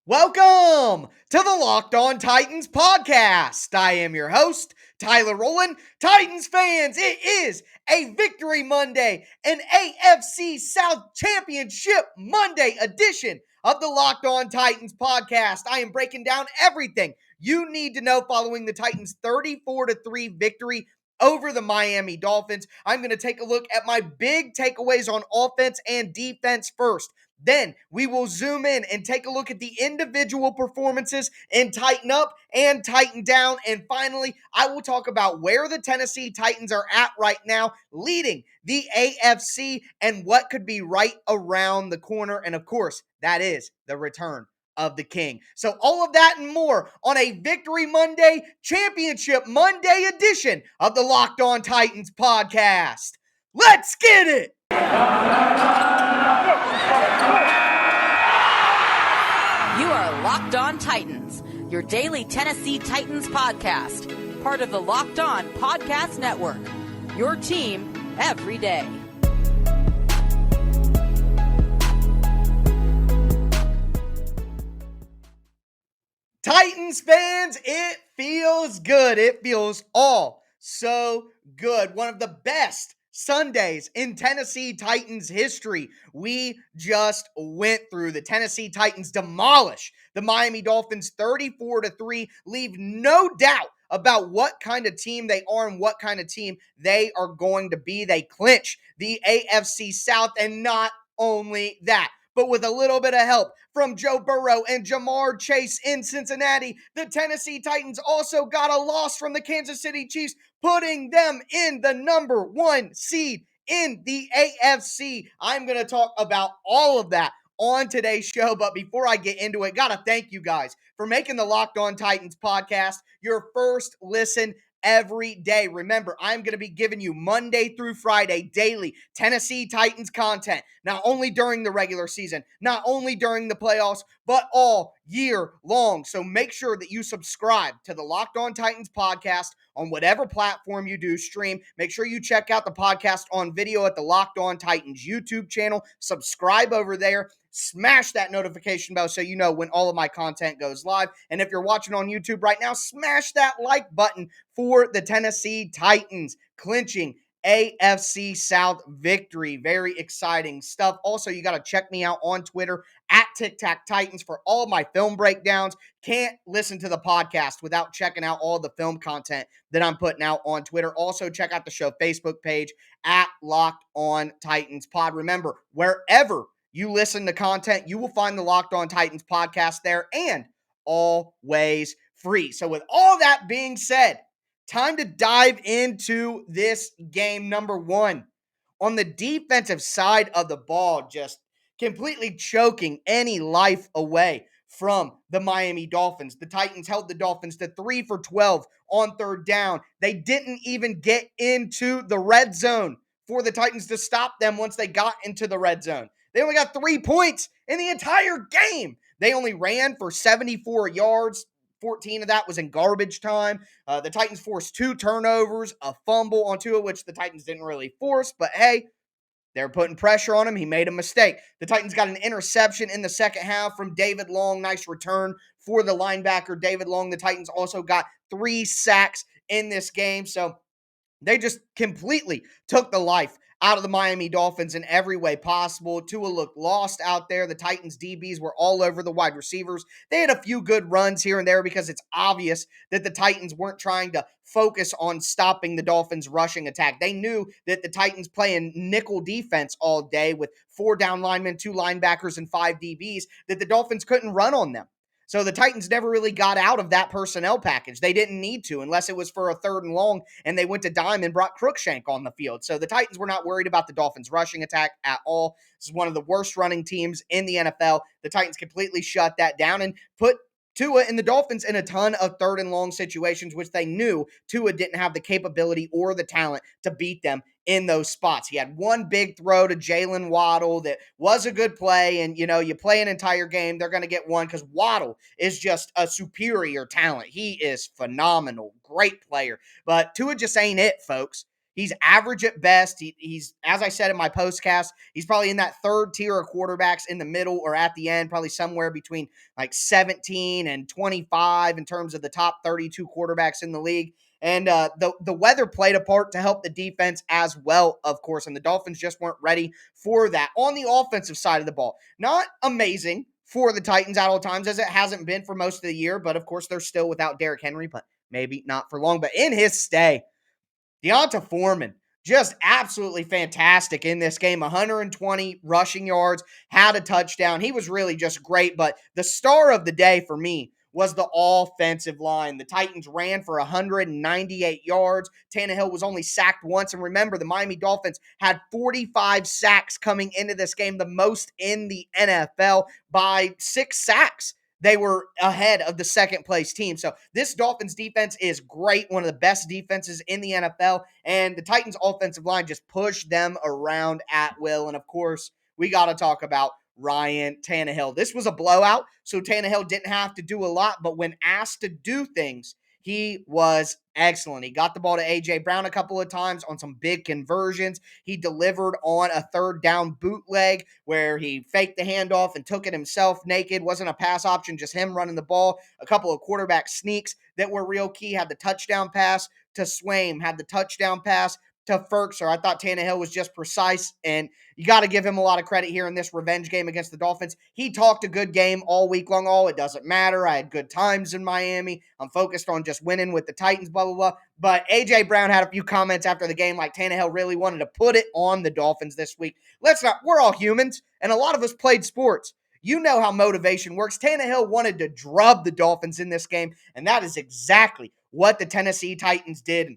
Welcome to the Locked On Titans podcast. I am your host, Tyler Rowland. Titans fans, it is a Victory Monday, an AFC South Championship Monday edition of the Locked On Titans podcast. I am breaking down everything you need to know following the Titans' 34-3 victory over the Miami Dolphins. I'm going to take a look at my big takeaways on offense and defense first. Then we will zoom in and take a look at the individual performances and tighten up and tighten down. And finally, I will talk about where the Tennessee Titans are at right now, leading the AFC and what could be right around the corner. And of course, that is the return of the King. So all of that and more on a Victory Monday, Championship Monday edition of the Locked On Titans podcast. Let's get it! You are Locked On Titans, your daily Tennessee Titans podcast, part of the Locked On Podcast Network, your team every day. Titans fans, it feels good. It feels all so good. One of the best Sundays in Tennessee Titans history. We just went through. The Tennessee Titans demolish the Miami Dolphins 34-3, leave no doubt about what kind of team they are and what kind of team they are going to be. They clinch the AFC South, and not only that, but with a little bit of help from Joe Burrow and Jamar Chase in Cincinnati, the Tennessee Titans also got a loss from the Kansas City Chiefs, putting them in the number one seed in the AFC. I'm going to talk about all of that on today's show, but before I get into it, got to thank you guys for making the Locked On Titans podcast your first listen every day. Remember, I'm going to be giving you Monday through Friday daily Tennessee Titans content, not only during the regular season, not only during the playoffs, but all year long. So make sure that you subscribe to the Locked On Titans podcast on whatever platform you do stream. Make sure you check out the podcast on video at the Locked On Titans YouTube channel. Subscribe over there. Smash that notification bell so you know when all of my content goes live. And if you're watching on YouTube right now, smash that like button for the Tennessee Titans clinching AFC South victory. Very exciting stuff. Also, you got to check me out on Twitter at Tic Tac Titans for all my film breakdowns. Can't listen to the podcast without checking out all the film content that I'm putting out on Twitter. Also, check out the show Facebook page at Locked On Titans Pod. Remember, wherever you listen to content, you will find the Locked On Titans podcast there, and always free. So with all that being said, time to dive into this game. Number one, on the defensive side of the ball, just completely choking any life away from the Miami Dolphins. The Titans held the Dolphins to 3 for 12 on third down. They didn't even get into the red zone for the Titans to stop them once they got into the red zone. They only got 3 points in the entire game. They only ran for 74 yards. 14 of that was in garbage time. The Titans forced 2 turnovers, a fumble on 2 of which the Titans didn't really force, but hey, they're putting pressure on him. He made a mistake. The Titans got an interception in the second half from David Long. Nice return for the linebacker, David Long. The Titans also got 3 sacks in this game, so they just completely took the life out of the Miami Dolphins in every way possible. Tua looked lost out there. The Titans DBs were all over the wide receivers. They had a few good runs here and there because it's obvious that the Titans weren't trying to focus on stopping the Dolphins' rushing attack. They knew that the Titans play in nickel defense all day with 4 down linemen, 2 linebackers, and 5 DBs, that the Dolphins couldn't run on them. So the Titans never really got out of that personnel package. They didn't need to unless it was for a 3rd and long and they went to dime and brought Crookshank on the field. So the Titans were not worried about the Dolphins' rushing attack at all. This is one of the worst running teams in the NFL. The Titans completely shut that down and put Tua and the Dolphins in a ton of 3rd and long situations, which they knew Tua didn't have the capability or the talent to beat them in those spots. He had one big throw to Jalen Waddle that was a good play, and you play an entire game, they're going to get one because Waddle is just a superior talent. He is phenomenal, great player, but Tua just ain't it, folks. He's average at best. He's, as I said in my postcast, he's probably in that third tier of quarterbacks in the middle or at the end, probably somewhere between like 17 and 25 in terms of the top 32 quarterbacks in the league. And the weather played a part to help the defense as well, of course. And the Dolphins just weren't ready for that. On the offensive side of the ball, not amazing for the Titans at all times, as it hasn't been for most of the year. But of course, they're still without Derrick Henry, but maybe not for long. But in his stay, D'onta Foreman, just absolutely fantastic in this game. 120 rushing yards, had a touchdown. He was really just great. But the star of the day for me was the offensive line. The Titans ran for 198 yards. Tannehill was only sacked once. And remember, the Miami Dolphins had 45 sacks coming into this game, the most in the NFL by 6 sacks. They were ahead of the second place team. So this Dolphins defense is great, one of the best defenses in the NFL, and the Titans offensive line just pushed them around at will. And of course, we got to talk about Ryan Tannehill. This was a blowout, so Tannehill didn't have to do a lot, but when asked to do things, he was excellent. He got the ball to A.J. Brown a couple of times on some big conversions. He delivered on a third down bootleg where he faked the handoff and took it himself naked. Wasn't a pass option, just him running the ball. A couple of quarterback sneaks that were real key. Had the touchdown pass to Swaim, had the touchdown pass to Ferkser. I thought Tannehill was just precise, and you got to give him a lot of credit here in this revenge game against the Dolphins. He talked a good game all week long. Oh, it doesn't matter. I had good times in Miami. I'm focused on just winning with the Titans, blah, blah, blah. But A.J. Brown had a few comments after the game like Tannehill really wanted to put it on the Dolphins this week. We're all humans, and a lot of us played sports. You know how motivation works. Tannehill wanted to drub the Dolphins in this game, and that is exactly what the Tennessee Titans did.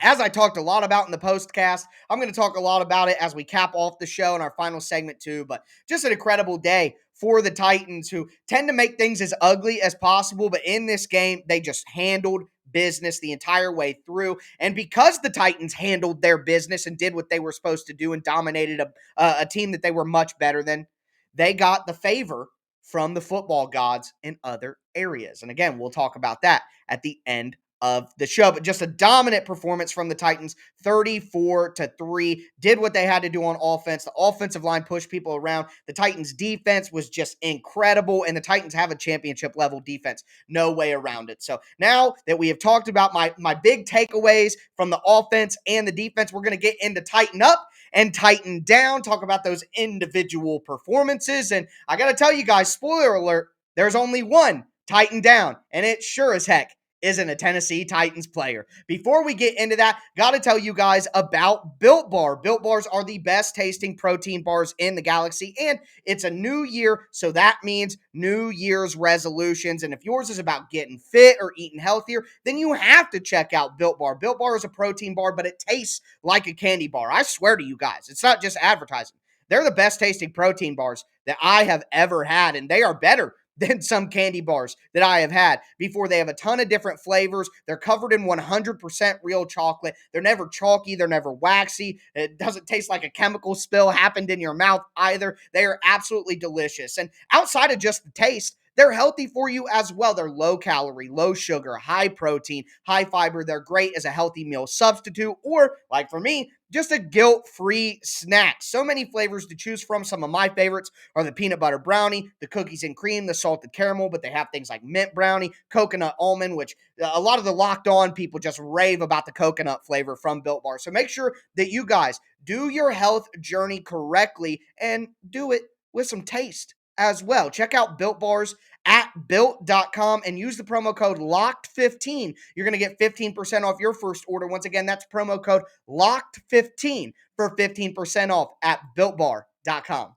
As I talked a lot about in the postcast, I'm going to talk a lot about it as we cap off the show in our final segment too, but just an incredible day for the Titans, who tend to make things as ugly as possible, but in this game, they just handled business the entire way through. And because the Titans handled their business and did what they were supposed to do and dominated a team that they were much better than, they got the favor from the football gods in other areas. And again, we'll talk about that at the end of the show. But just a dominant performance from the Titans, 34-3, did what they had to do on offense. The offensive line pushed people around. The Titans defense was just incredible, and the Titans have a championship level defense. No way around it. So now that we have talked about my big takeaways from the offense and the defense, we're going to get into tighten up and tighten down, talk about those individual performances. And I got to tell you guys, spoiler alert, there's only one tighten down, and it sure as heck isn't a Tennessee Titans player. Before we get into that, got to tell you guys about Built Bar. Built Bars are the best tasting protein bars in the galaxy, and it's a new year, so that means New Year's resolutions. And if yours is about getting fit or eating healthier, then you have to check out Built Bar. Built Bar is a protein bar, but it tastes like a candy bar. I swear to you guys, it's not just advertising. They're the best tasting protein bars that I have ever had, and they are better than some candy bars that I have had before. They have a ton of different flavors. They're covered in 100% real chocolate. They're never chalky. They're never waxy. It doesn't taste like a chemical spill happened in your mouth either. They are absolutely delicious. And outside of just the taste, they're healthy for you as well. They're low calorie, low sugar, high protein, high fiber. They're great as a healthy meal substitute, or like for me, just a guilt-free snack. So many flavors to choose from. Some of my favorites are the peanut butter brownie, the cookies and cream, the salted caramel, but they have things like mint brownie, coconut almond, which a lot of the Locked On people just rave about the coconut flavor from Built Bar. So make sure that you guys do your health journey correctly and do it with some taste as well. Check out Built Bars at built.com and use the promo code LOCKED15. You're going to get 15% off your first order. Once again, that's promo code LOCKED15 for 15% off at builtbar.com.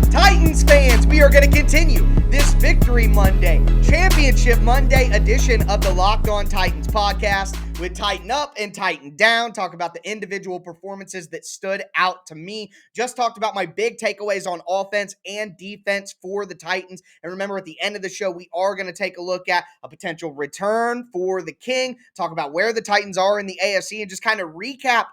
Titans fans, we are going to continue this Victory Monday, Championship Monday edition of the Locked On Titans podcast with Tighten Up and Tighten Down. Talk about the individual performances that stood out to me. Just talked about my big takeaways on offense and defense for the Titans. And remember, at the end of the show, we are going to take a look at a potential return for the King, talk about where the Titans are in the AFC, and just kind of recap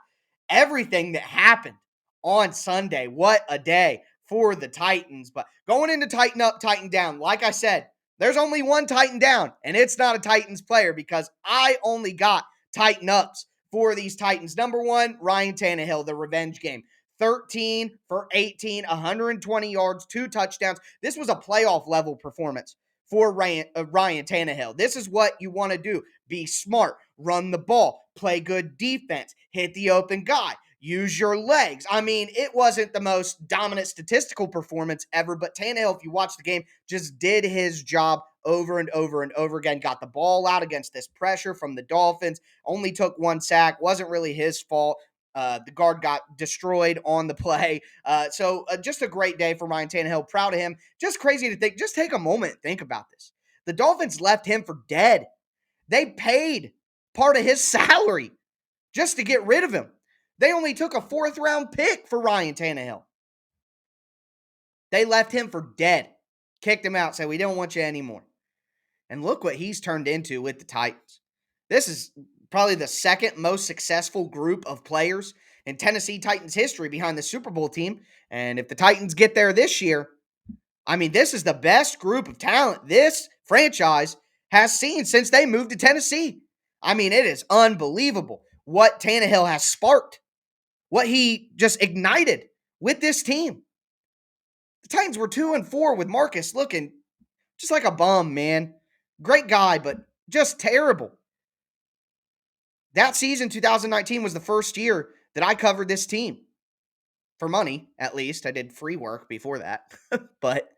everything that happened on Sunday. What a day for the Titans. But going into Tighten Up, Tighten Down, like I said, There's only one Titan down, and it's not a Titans player because I only got Titan ups for these Titans. Number one, Ryan Tannehill, the revenge game. 13 for 18, 120 yards, 2 touchdowns. This was a playoff level performance for Ryan Tannehill. This is what you want to do. Be smart, run the ball, play good defense, hit the open guy, use your legs. I mean, it wasn't the most dominant statistical performance ever, but Tannehill, if you watch the game, just did his job over and over and over again. Got the ball out against this pressure from the Dolphins. Only took 1 sack. Wasn't really his fault. The guard got destroyed on the play. So just a great day for Ryan Tannehill. Proud of him. Just crazy to think. Just take a moment and think about this. The Dolphins left him for dead. They paid part of his salary just to get rid of him. They only took a 4th-round pick for Ryan Tannehill. They left him for dead. Kicked him out, said, we don't want you anymore. And look what he's turned into with the Titans. This is probably the second most successful group of players in Tennessee Titans history behind the Super Bowl team. And if the Titans get there this year, I mean, this is the best group of talent this franchise has seen since they moved to Tennessee. I mean, it is unbelievable what Tannehill has sparked, what he just ignited with this team. The Titans were 2-4 with Marcus looking just like a bum, man. Great guy, but just terrible. That season, 2019, was the first year that I covered this team. For money, at least. I did free work before that. But,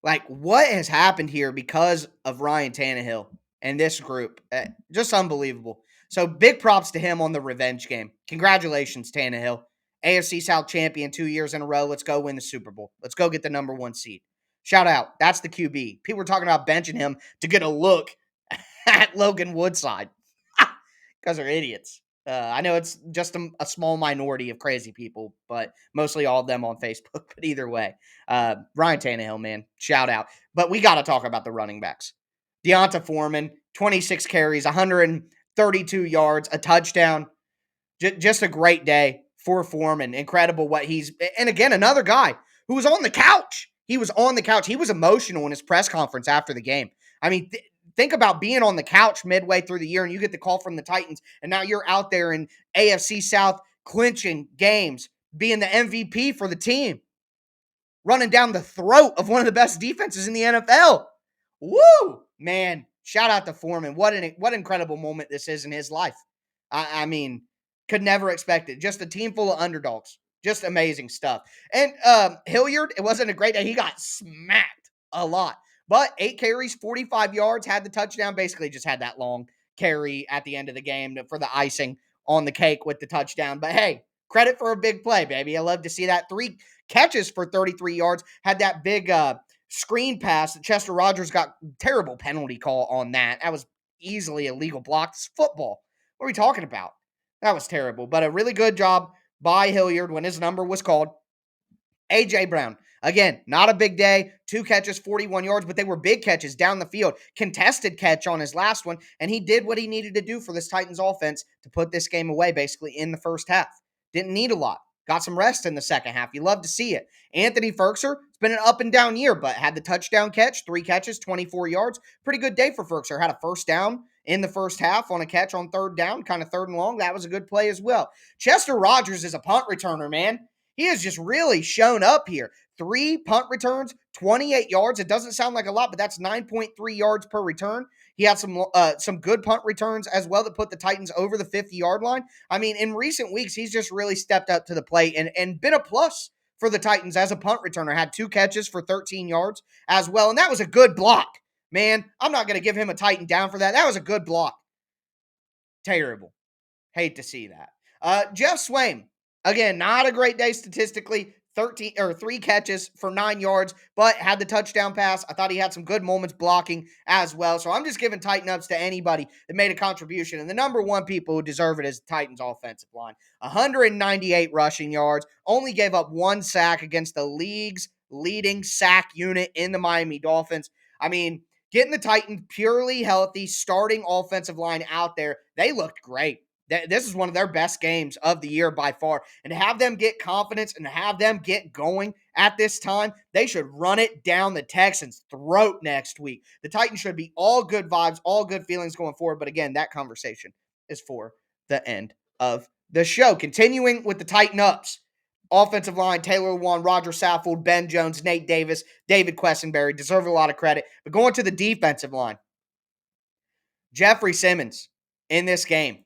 like, what has happened here because of Ryan Tannehill and this group? Just unbelievable. So, big props to him on the revenge game. Congratulations, Tannehill. AFC South champion 2 years in a row. Let's go win the Super Bowl. Let's go get the number 1 seed. Shout out. That's the QB. People were talking about benching him to get a look at Logan Woodside. Because they're idiots. I know it's just a small minority of crazy people, but mostly all of them on Facebook. But either way, Ryan Tannehill, man, shout out. But we got to talk about the running backs. D'onta Foreman, 26 carries, 132 yards, a touchdown. Just a great day for Foreman. Incredible what he's... And again, another guy who was on the couch. He was on the couch. He was emotional in his press conference after the game. I mean... Think about being on the couch midway through the year and you get the call from the Titans, and now you're out there in AFC South clinching games, being the MVP for the team, running down the throat of one of the best defenses in the NFL. Woo! Man, shout out to Foreman. What an incredible moment this is in his life. I mean, could never expect it. Just a team full of underdogs. Just amazing stuff. And Hilliard, it wasn't a great day. He got smacked a lot. But 8 carries, 45 yards, had the touchdown, basically just had that long carry at the end of the game for the icing on the cake with the touchdown. But hey, credit for a big play, baby. I love to see that. 3 catches for 33 yards, had that big screen pass that Chester Rogers got terrible penalty call on that. That was easily a legal block. It's football. What are we talking about? That was terrible. But a really good job by Hilliard when his number was called. A.J. Brown. Again, not a big day. 2 catches, 41 yards, but they were big catches down the field. Contested catch on his last one, and he did what he needed to do for this Titans offense to put this game away basically in the first half. Didn't need a lot. Got some rest in the second half. You love to see it. Anthony Firkser, it's been an up and down year, but had the touchdown catch, 3 catches, 24 yards. Pretty good day for Firkser. Had a first down in the first half on a catch on 3rd down, kind of 3rd and long. That was a good play as well. Chester Rogers is a punt returner, man. He has just really shown up here. 3 punt returns, 28 yards. It doesn't sound like a lot, but that's 9.3 yards per return. He had some good punt returns as well that put the Titans over the 50-yard line. I mean, in recent weeks, he's just really stepped up to the plate and been a plus for the Titans as a punt returner. Had 2 catches for 13 yards as well, and that was a good block. Man, I'm not going to give him a Titan down for that. That was a good block. Terrible. Hate to see that. Jeff Swaim. Again, not a great day statistically. 3 catches for 9 yards, but had the touchdown pass. I thought he had some good moments blocking as well. So I'm just giving Titan ups to anybody that made a contribution. And the number 1 people who deserve it is the Titans offensive line. 198 rushing yards, only gave up 1 sack against the league's leading sack unit in the Miami Dolphins. I mean, getting the Titans purely healthy, starting offensive line out there, they looked great. This is one of their best games of the year by far. And to have them get confidence and to have them get going at this time, they should run it down the Texans' throat next week. The Titans should be all good vibes, all good feelings going forward. But again, that conversation is for the end of the show. Continuing with the Titan ups. Offensive line, Taylor Lewan, Roger Saffold, Ben Jones, Nate Davis, David Quessenberry deserve a lot of credit. But going to the defensive line, Jeffrey Simmons in this game.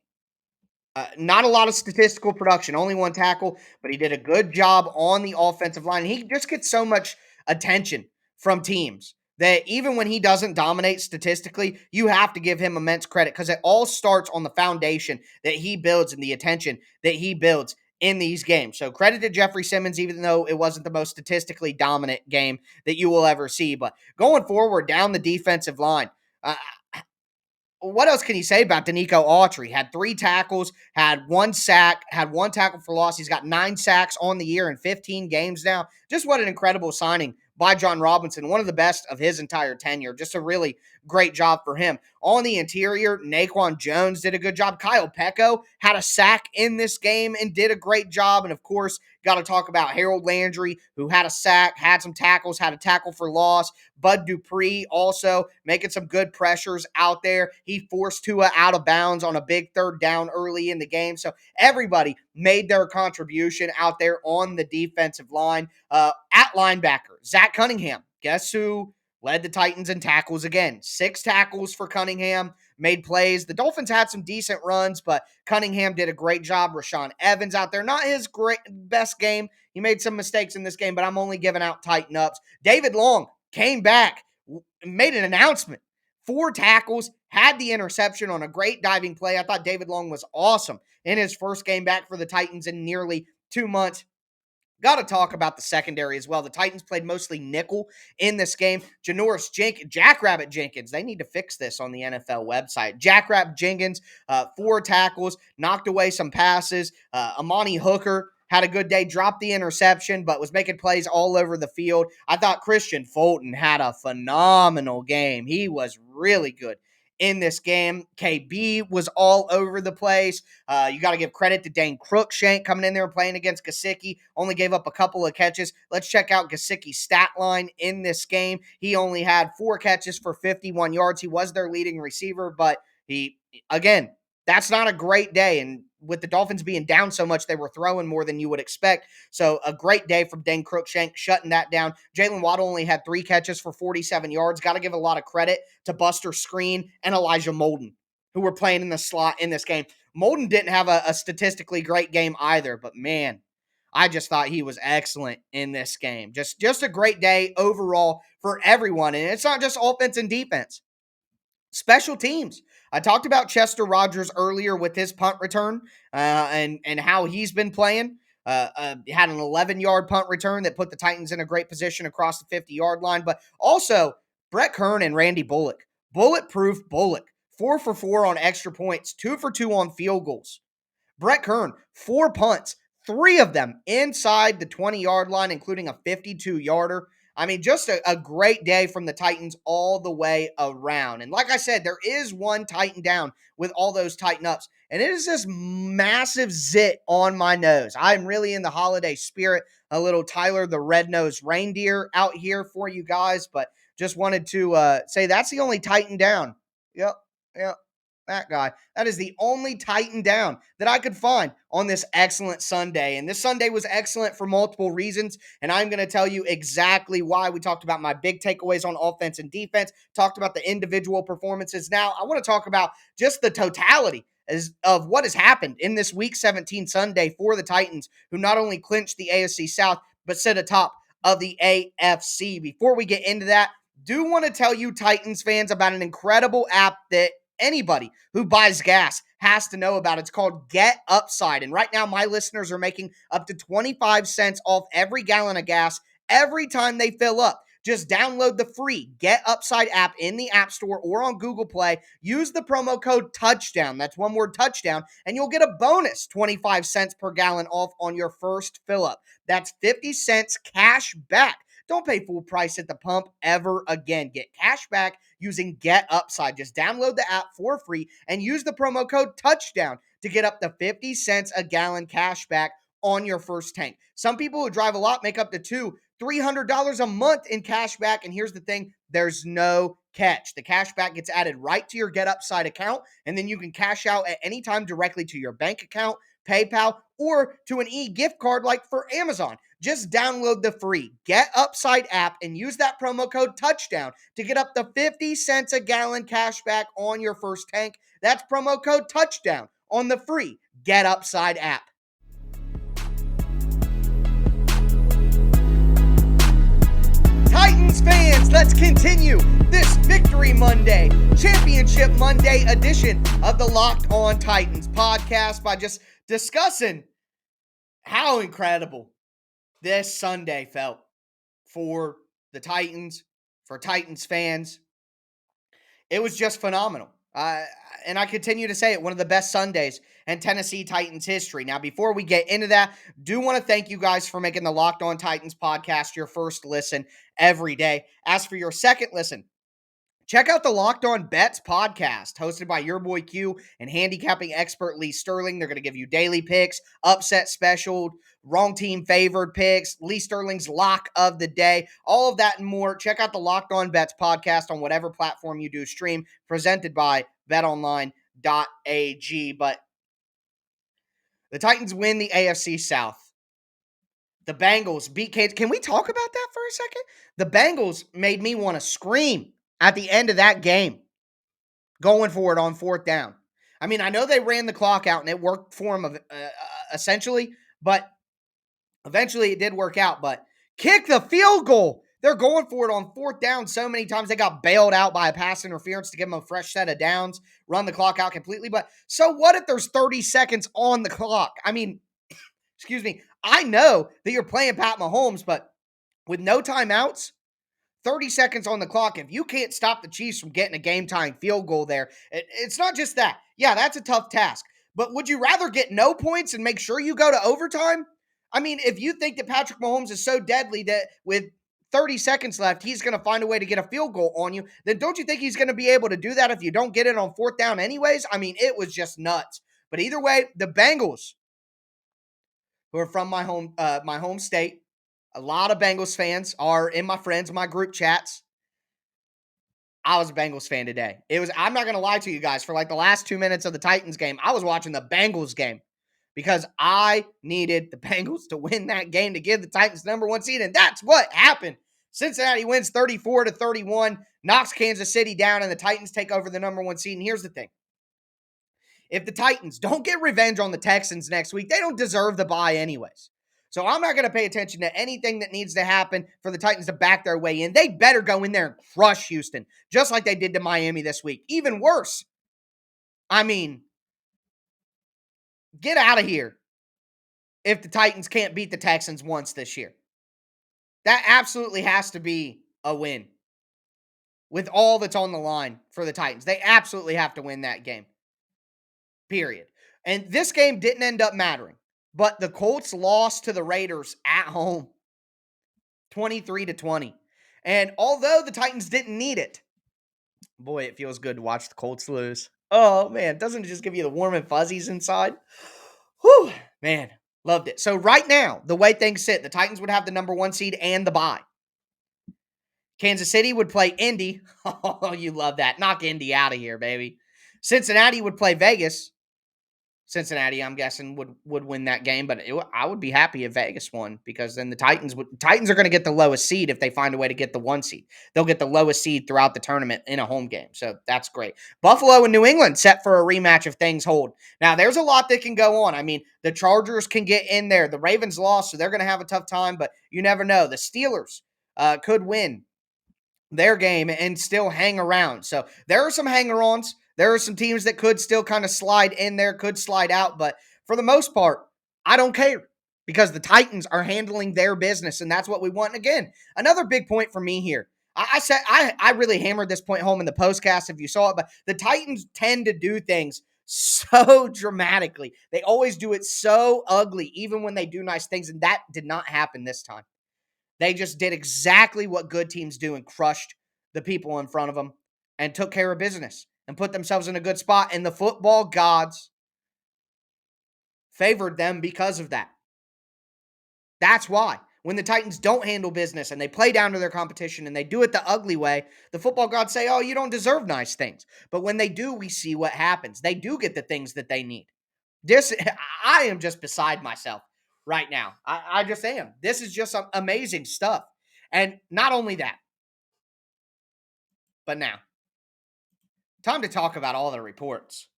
Not a lot of statistical production, only one tackle, but he did a good job on the offensive line. He just gets so much attention from teams that even when he doesn't dominate statistically, you have to give him immense credit because it all starts on the foundation that he builds and the attention that he builds in these games. So credit to Jeffrey Simmons, even though it wasn't the most statistically dominant game that you will ever see. But going forward down the defensive line, what else can you say about Danico Autry? Had 3 tackles, had 1 sack, had 1 tackle for loss. He's got 9 sacks on the year in 15 games now. Just what an incredible signing by John Robinson, one of the best of his entire tenure. Just a really great job for him. On the interior, Naquan Jones did a good job. Kyle Pecco had a sack in this game and did a great job. And of course, got to talk about Harold Landry, who had a sack, had some tackles, had a tackle for loss. Bud Dupree also making some good pressures out there. He forced Tua out of bounds on a big 3rd down early in the game. So everybody made their contribution out there on the defensive line. At linebacker, Zach Cunningham. Guess who led the Titans in tackles again? 6 tackles for Cunningham, made plays. The Dolphins had some decent runs, but Cunningham did a great job. Rashaan Evans out there, not his best game. He made some mistakes in this game, but I'm only giving out Titan ups. David Long came back, made an announcement. 4 tackles, had the interception on a great diving play. I thought David Long was awesome in his first game back for the Titans in nearly 2 months. Got to talk about the secondary as well. The Titans played mostly nickel in this game. Jackrabbit Jenkins, they need to fix this on the NFL website. Jackrabbit Jenkins, 4 tackles, knocked away some passes. Amani Hooker had a good day, dropped the interception, but was making plays all over the field. I thought Christian Fulton had a phenomenal game. He was really good in this game. KB was all over the place. You got to give credit to Dane Cruikshank coming in there and playing against Gesicki. Only gave up a couple of catches. Let's check out Gesicki's stat line in this game. He only had 4 catches for 51 yards. He was their leading receiver, but again, that's not a great day. And with the Dolphins being down so much, they were throwing more than you would expect. So a great day from Dane Cruikshank, shutting that down. Jalen Waddle only had 3 catches for 47 yards. Got to give a lot of credit to Buster Screen and Elijah Molden, who were playing in the slot in this game. Molden didn't have a statistically great game either, but man, I just thought he was excellent in this game. Just a great day overall for everyone. And it's not just offense and defense. Special teams. I talked about Chester Rogers earlier with his punt return and how he's been playing. Had an 11-yard punt return that put the Titans in a great position across the 50-yard line. But also, Brett Kern and Randy Bullock. Bulletproof Bullock. 4 for 4 on extra points. 2 for 2 on field goals. Brett Kern, 4 punts. 3 of them inside the 20-yard line, including a 52-yarder. I mean, just a great day from the Titans all the way around. And like I said, there is one Titan down with all those Titan ups, and it is this massive zit on my nose. I'm really in the holiday spirit, a little Tyler the Red-Nosed Reindeer out here for you guys, but just wanted to say that's the only Titan down. Yep. That guy. That is the only Titan down that I could find on this excellent Sunday. And this Sunday was excellent for multiple reasons. And I'm going to tell you exactly why. We talked about my big takeaways on offense and defense, talked about the individual performances. Now, I want to talk about just the totality of what has happened in this Week 17 Sunday for the Titans, who not only clinched the AFC South, but sit atop of the AFC. Before we get into that, do want to tell you Titans fans about an incredible app that anybody who buys gas has to know about. It's called Get Upside. And right now, my listeners are making up to 25 cents off every gallon of gas every time they fill up. Just download the free Get Upside app in the App Store or on Google Play. Use the promo code TOUCHDOWN. That's one word, touchdown. And you'll get a bonus 25 cents per gallon off on your first fill up. That's 50 cents cash back. Don't pay full price at the pump ever again. Get cash back using Get Upside. Just download the app for free and use the promo code TOUCHDOWN to get up to 50 cents a gallon cash back on your first tank. Some people who drive a lot make up to $300 a month in cash back. And here's the thing, there's no catch. The cash back gets added right to your Get Upside account, and then you can cash out at any time directly to your bank account, PayPal, or to an e-gift card like for Amazon. Just download the free Get Upside app and use that promo code TOUCHDOWN to get up to 50 cents a gallon cash back on your first tank. That's promo code TOUCHDOWN on the free Get Upside app. Titans fans, let's continue this Victory Monday, Championship Monday edition of the Locked On Titans podcast by just discussing how incredible this Sunday felt for the Titans, for Titans fans. It was just phenomenal. And I continue to say it, one of the best Sundays in Tennessee Titans history. Now, before we get into that, do want to thank you guys for making the Locked On Titans podcast your first listen every day. As for your second listen, check out the Locked On Bets podcast, hosted by your boy Q and handicapping expert Lee Sterling. They're going to give you daily picks, upset special, wrong team favored picks, Lee Sterling's lock of the day, all of that and more. Check out the Locked On Bets podcast on whatever platform you do stream, presented by betonline.ag. But the Titans win the AFC South. The Bengals beat Kansas. Can we talk about that for a second? The Bengals made me want to scream at the end of that game, going for it on fourth down. I mean, I know they ran the clock out and it worked for them essentially, but eventually it did work out. But kick the field goal. They're going for it on fourth down so many times. They got bailed out by a pass interference to give them a fresh set of downs, run the clock out completely. But so what if there's 30 seconds on the clock? I mean, excuse me, I know that you're playing Pat Mahomes, but with no timeouts, 30 seconds on the clock, if you can't stop the Chiefs from getting a game-tying field goal there, it's not just that. Yeah, that's a tough task. But would you rather get no points and make sure you go to overtime? I mean, if you think that Patrick Mahomes is so deadly that with 30 seconds left, he's going to find a way to get a field goal on you, then don't you think he's going to be able to do that if you don't get it on fourth down anyways? I mean, it was just nuts. But either way, the Bengals, who are from my home state, a lot of Bengals fans are in my group chats. I was a Bengals fan today. I'm not going to lie to you guys, for like the last 2 minutes of the Titans game, I was watching the Bengals game because I needed the Bengals to win that game to give the Titans number one seed, and that's what happened. Cincinnati wins 34-31, knocks Kansas City down, and the Titans take over the number one seed. And here's the thing. If the Titans don't get revenge on the Texans next week, they don't deserve the bye anyways. So I'm not going to pay attention to anything that needs to happen for the Titans to back their way in. They better go in there and crush Houston, just like they did to Miami this week. Even worse. I mean, get out of here if the Titans can't beat the Texans once this year. That absolutely has to be a win with all that's on the line for the Titans. They absolutely have to win that game. Period. And this game didn't end up mattering. But the Colts lost to the Raiders at home, 23-20. And although the Titans didn't need it, boy, it feels good to watch the Colts lose. Oh, man, doesn't it just give you the warm and fuzzies inside? Whew, man, loved it. So right now, the way things sit, the Titans would have the number one seed and the bye. Kansas City would play Indy. Oh, you love that. Knock Indy out of here, baby. Cincinnati would play Vegas. Cincinnati, I'm guessing, would win that game, but I would be happy if Vegas won, because then the Titans are going to get the lowest seed if they find a way to get the one seed. They'll get the lowest seed throughout the tournament in a home game, so that's great. Buffalo and New England set for a rematch if things hold. Now, there's a lot that can go on. I mean, the Chargers can get in there. The Ravens lost, so they're going to have a tough time, but you never know. The Steelers could win their game and still hang around. So there are some hanger-ons. There are some teams that could still kind of slide in there, could slide out, but for the most part, I don't care, because the Titans are handling their business, and that's what we want. And again, another big point for me here. I really hammered this point home in the postcast if you saw it, but the Titans tend to do things so dramatically. They always do it so ugly, even when they do nice things, and that did not happen this time. They just did exactly what good teams do and crushed the people in front of them and took care of business and put themselves in a good spot. And the football gods favored them because of that. That's why. When the Titans don't handle business and they play down to their competition and they do it the ugly way, the football gods say, oh, you don't deserve nice things. But when they do, we see what happens. They do get the things that they need. I am just beside myself right now. I just am. This is just some amazing stuff. And not only that, but now, time to talk about all the reports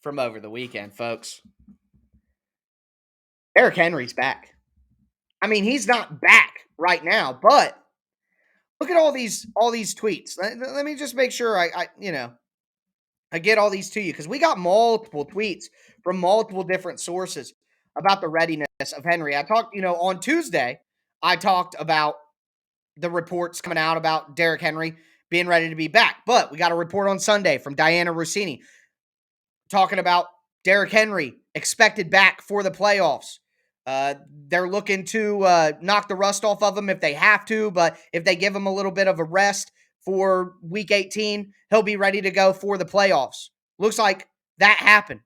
from over the weekend, folks. Derrick Henry's back. I mean, he's not back right now, but look at all these tweets. Let me just make sure I get all these to you because we got multiple tweets from multiple different sources about the readiness of Henry. I talked, on Tuesday, I talked about the reports coming out about Derrick Henry being ready to be back, but we got a report on Sunday from Diana Rossini talking about Derrick Henry expected back for the playoffs. They're looking to knock the rust off of him if they have to, but if they give him a little bit of a rest for week 18, he'll be ready to go for the playoffs. Looks like that happened.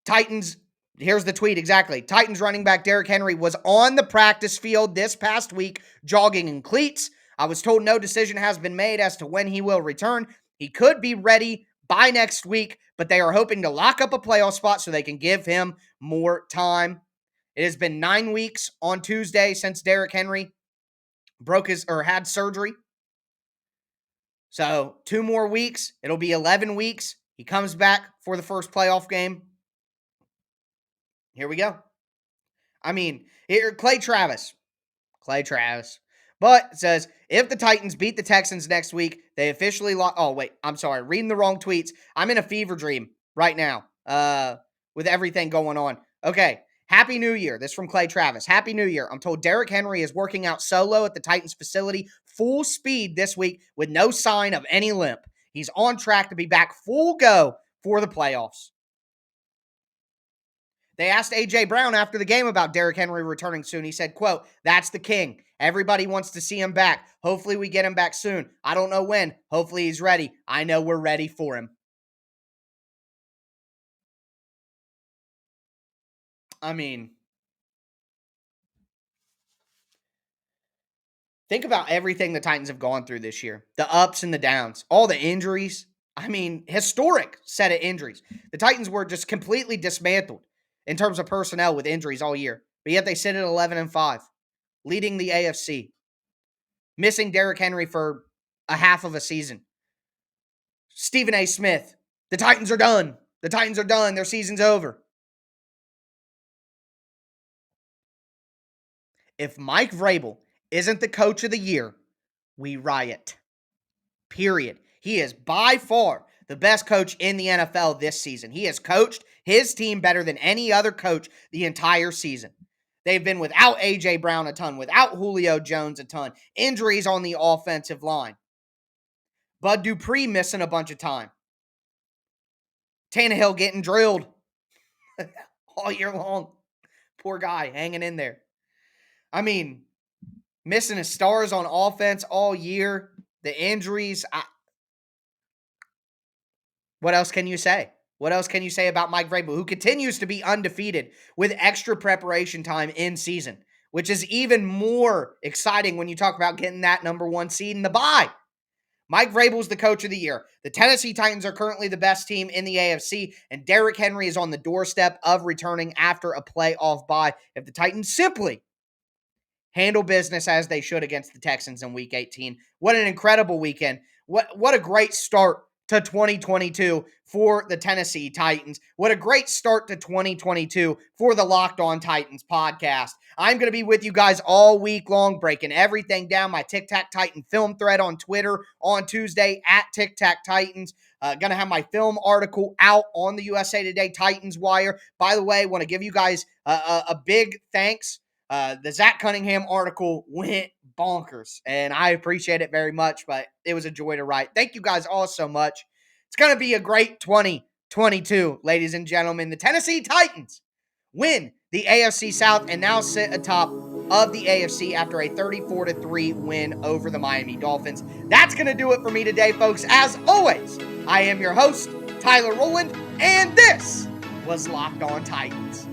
Titans, here's the tweet exactly. Titans running back Derrick Henry was on the practice field this past week, jogging in cleats. I was told no decision has been made as to when he will return. He could be ready by next week, but they are hoping to lock up a playoff spot so they can give him more time. It has been 9 weeks on Tuesday since Derrick Henry had surgery. So 2 more weeks, it'll be 11 weeks. He comes back for the first playoff game. Here we go. I mean, here, Clay Travis. But it says, if the Titans beat the Texans next week, they officially lock. Oh, wait, I'm sorry. Reading the wrong tweets. I'm in a fever dream right now with everything going on. Okay. Happy New Year. This is from Clay Travis. Happy New Year. I'm told Derrick Henry is working out solo at the Titans facility full speed this week with no sign of any limp. He's on track to be back full go for the playoffs. They asked A.J. Brown after the game about Derrick Henry returning soon. He said, quote, that's the king. Everybody wants to see him back. Hopefully we get him back soon. I don't know when. Hopefully he's ready. I know we're ready for him. I mean, think about everything the Titans have gone through this year. The ups and the downs. All the injuries. I mean, historic set of injuries. The Titans were just completely dismantled in terms of personnel with injuries all year. But yet they sit at 11-5, leading the AFC. Missing Derrick Henry for a half of a season. Stephen A. Smith. The Titans are done. The Titans are done. Their season's over. If Mike Vrabel isn't the coach of the year, we riot. Period. He is by far the best coach in the NFL this season. He has coached his team better than any other coach the entire season. They've been without A.J. Brown a ton, without Julio Jones a ton, injuries on the offensive line. Bud Dupree missing a bunch of time. Tannehill getting drilled all year long. Poor guy hanging in there. I mean, missing his stars on offense all year. The injuries. What else can you say? What else can you say about Mike Vrabel, who continues to be undefeated with extra preparation time in season, which is even more exciting when you talk about getting that number 1 seed in the bye. Mike Vrabel is the coach of the year. The Tennessee Titans are currently the best team in the AFC, and Derrick Henry is on the doorstep of returning after a playoff bye. If the Titans simply handle business as they should against the Texans in Week 18, what an incredible weekend. What a great start to 2022 for the Tennessee Titans. What a great start to 2022 for the Locked On Titans podcast. I'm going to be with you guys all week long, breaking everything down. My Tic Tac Titan film thread on Twitter on Tuesday at Tic Tac Titans. Going to have my film article out on the USA Today Titans Wire. By the way, want to give you guys a big thanks. The Zach Cunningham article went bonkers, and I appreciate it very much, but it was a joy to write. Thank you guys all so much. It's going to be a great 2022, ladies and gentlemen. The Tennessee Titans win the AFC South and now sit atop of the AFC after a 34-3 win over the Miami Dolphins. That's going to do it for me today, folks. As always, I am your host, Tyler Rowland, and this was Locked On Titans.